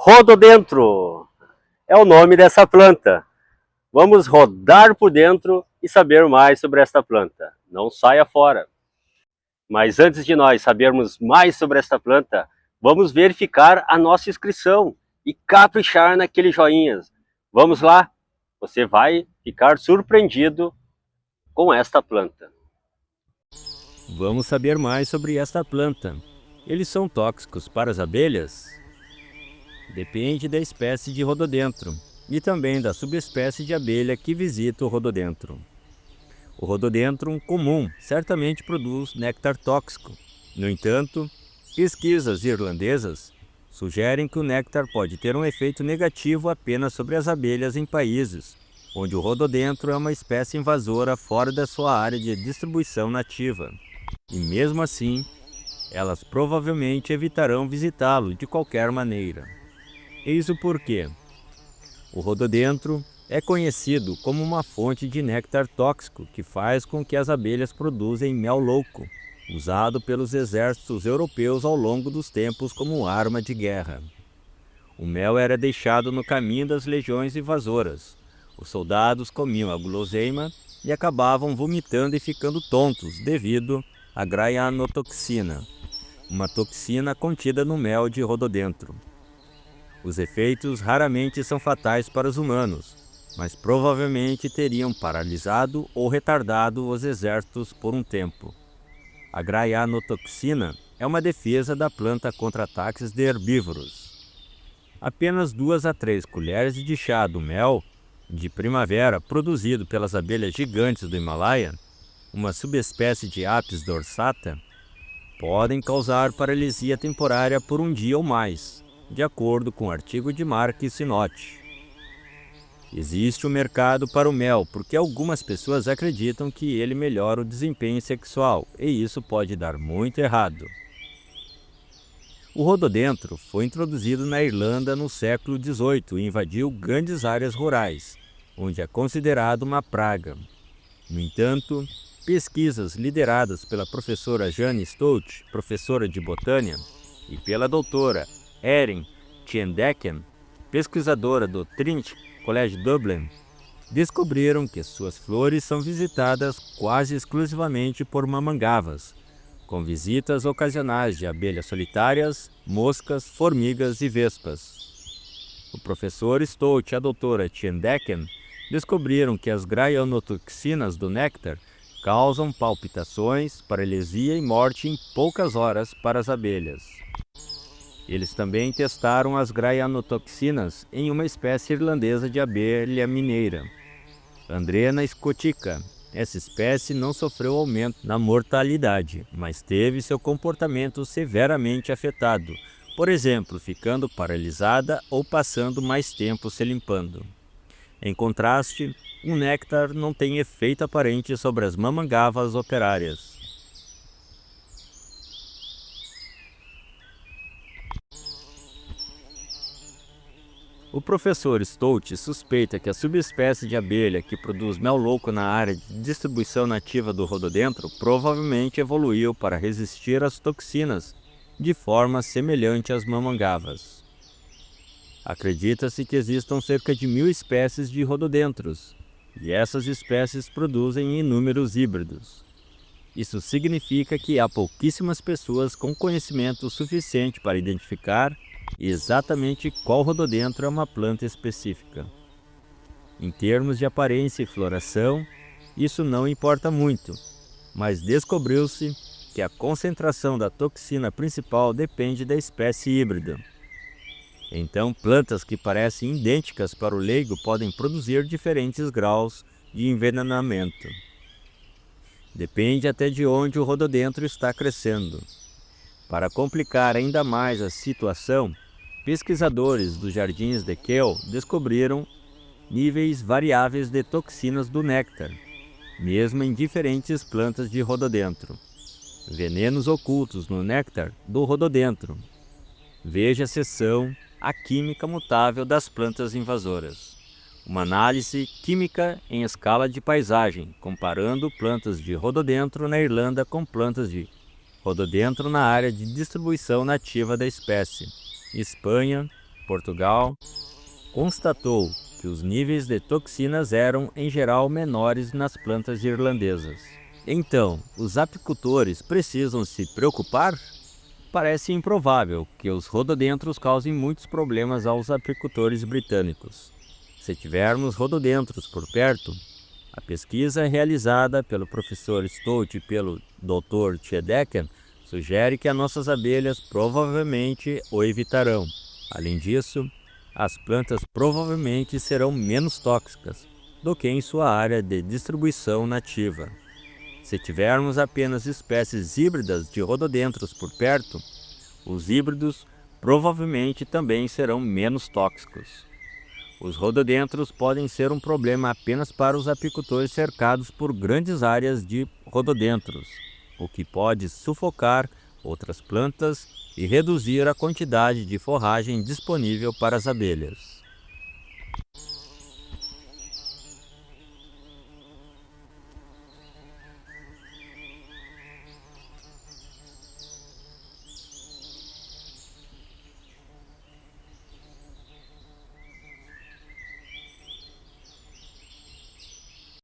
Rododendro é o nome dessa planta. Vamos rodar por dentro e saber mais sobre esta planta. Não saia fora. Mas antes de nós sabermos mais sobre esta planta, vamos verificar a nossa inscrição e caprichar naquele joinha. Vamos lá? Você vai ficar surpreendido com esta planta. Vamos saber mais sobre esta planta. Eles são tóxicos para as abelhas? Depende da espécie de rododendro e também da subespécie de abelha que visita o rododendro. O rododendro comum certamente produz néctar tóxico. No entanto, pesquisas irlandesas sugerem que o néctar pode ter um efeito negativo apenas sobre as abelhas em países onde o rododendro é uma espécie invasora fora da sua área de distribuição nativa. E mesmo assim, elas provavelmente evitarão visitá-lo de qualquer maneira. Eis o porquê. O rododendro é conhecido como uma fonte de néctar tóxico que faz com que as abelhas produzam mel louco, usado pelos exércitos europeus ao longo dos tempos como arma de guerra. O mel era deixado no caminho das legiões invasoras. Os soldados comiam a guloseima e acabavam vomitando e ficando tontos devido à graianotoxina, uma toxina contida no mel de rododendro. Os efeitos raramente são fatais para os humanos, mas provavelmente teriam paralisado ou retardado os exércitos por um tempo. A graianotoxina é uma defesa da planta contra ataques de herbívoros. Apenas 2 a 3 colheres de chá do mel de primavera produzido pelas abelhas gigantes do Himalaia, uma subespécie de Apis dorsata, podem causar paralisia temporária por um dia ou mais, de acordo com o artigo de Mark Sinotti. Existe um mercado para o mel porque algumas pessoas acreditam que ele melhora o desempenho sexual e isso pode dar muito errado. O rododendro foi introduzido na Irlanda no século XVIII e invadiu grandes áreas rurais, onde é considerado uma praga. No entanto, pesquisas lideradas pela professora Jane Stout, professora de botânia, e pela doutora Erin Tiendecken, pesquisadora do Trinity College Dublin, descobriram que suas flores são visitadas quase exclusivamente por mamangavas, com visitas ocasionais de abelhas solitárias, moscas, formigas e vespas. O professor Stout e a doutora Tiendecken descobriram que as graianotoxinas do néctar causam palpitações, paralisia e morte em poucas horas para as abelhas. Eles também testaram as graianotoxinas em uma espécie irlandesa de abelha mineira, Andrena scotica. Essa espécie não sofreu aumento na mortalidade, mas teve seu comportamento severamente afetado, por exemplo, ficando paralisada ou passando mais tempo se limpando. Em contraste, o néctar não tem efeito aparente sobre as mamangavas operárias. O professor Stout suspeita que a subespécie de abelha que produz mel louco na área de distribuição nativa do rododendro provavelmente evoluiu para resistir às toxinas de forma semelhante às mamangavas. Acredita-se que existam cerca de 1000 espécies de rododendros, e essas espécies produzem inúmeros híbridos. Isso significa que há pouquíssimas pessoas com conhecimento suficiente para identificar exatamente qual rododendro é uma planta específica. Em termos de aparência e floração, isso não importa muito, mas descobriu-se que a concentração da toxina principal depende da espécie híbrida. Então, plantas que parecem idênticas para o leigo podem produzir diferentes graus de envenenamento. Depende até de onde o rododendro está crescendo. Para complicar ainda mais a situação, pesquisadores dos jardins de Kew descobriram níveis variáveis de toxinas do néctar, mesmo em diferentes plantas de rododendro. Venenos ocultos no néctar do rododendro. Veja a seção A Química Mutável das Plantas Invasoras. Uma análise química em escala de paisagem, comparando plantas de rododendro na Irlanda com plantas de rododendro na área de distribuição nativa da espécie, Espanha, Portugal, constatou que os níveis de toxinas eram, em geral, menores nas plantas irlandesas. Então, os apicultores precisam se preocupar? Parece improvável que os rododendros causem muitos problemas aos apicultores britânicos. Se tivermos rododendros por perto, a pesquisa realizada pelo professor Stout e pelo Dr. Tchedecker sugere que as nossas abelhas provavelmente o evitarão. Além disso, as plantas provavelmente serão menos tóxicas do que em sua área de distribuição nativa. Se tivermos apenas espécies híbridas de rododendros por perto, os híbridos provavelmente também serão menos tóxicos. Os rododendros podem ser um problema apenas para os apicultores cercados por grandes áreas de rododendros, o que pode sufocar outras plantas e reduzir a quantidade de forragem disponível para as abelhas.